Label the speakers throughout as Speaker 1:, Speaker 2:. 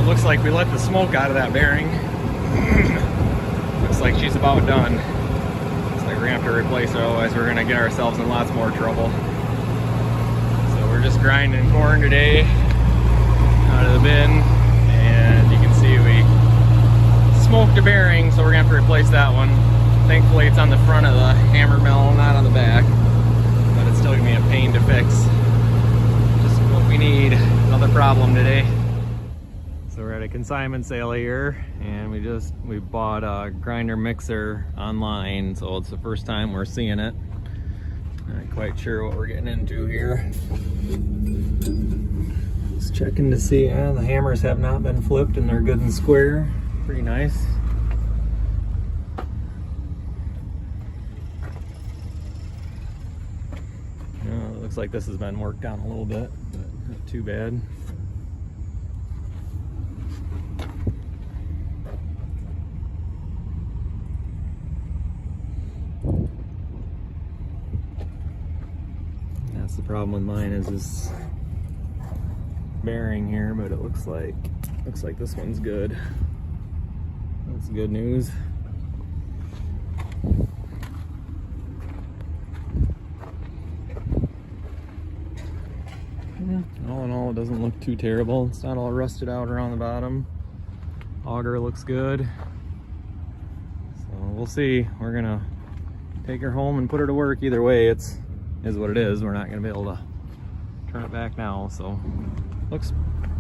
Speaker 1: it looks like we let the smoke out of that bearing. Looks like she's about done. Looks like we're gonna have to replace her, otherwise we're gonna get ourselves in lots more trouble. So we're just grinding corn today out of the bin, and you can see we smoked a bearing, so we're gonna have to replace that one. Thankfully it's on the front of the hammer mill, not on the back, but it's still gonna be a pain to fix. Just what we need. Another problem today. So we're at a consignment sale here, and we bought a grinder mixer online, so it's the first time we're seeing it. Not quite sure what we're getting into here. Just checking to see, the hammers have not been flipped and they're good and square. Pretty nice. It looks like this has been worked on a little bit, but not too bad. That's the problem with mine, is this bearing here, but it looks like this one's good. That's good news. Yeah, all in all, it doesn't look too terrible. It's not all rusted out around the bottom. Auger looks good. So we'll see. We're gonna take her home and put her to work. Either way, is what it is. We're not gonna be able to turn it back now. So looks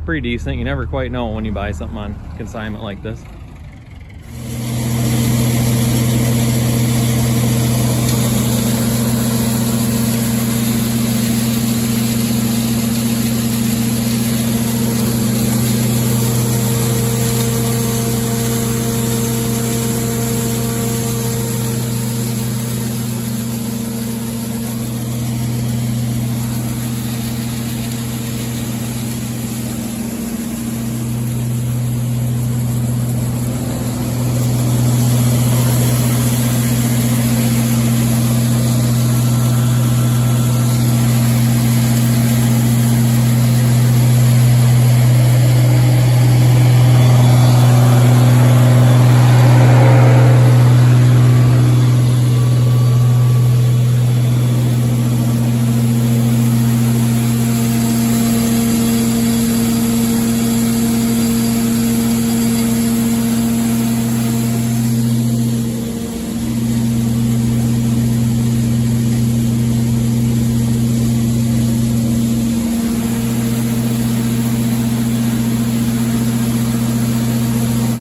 Speaker 1: pretty decent. You never quite know when you buy something on consignment like this.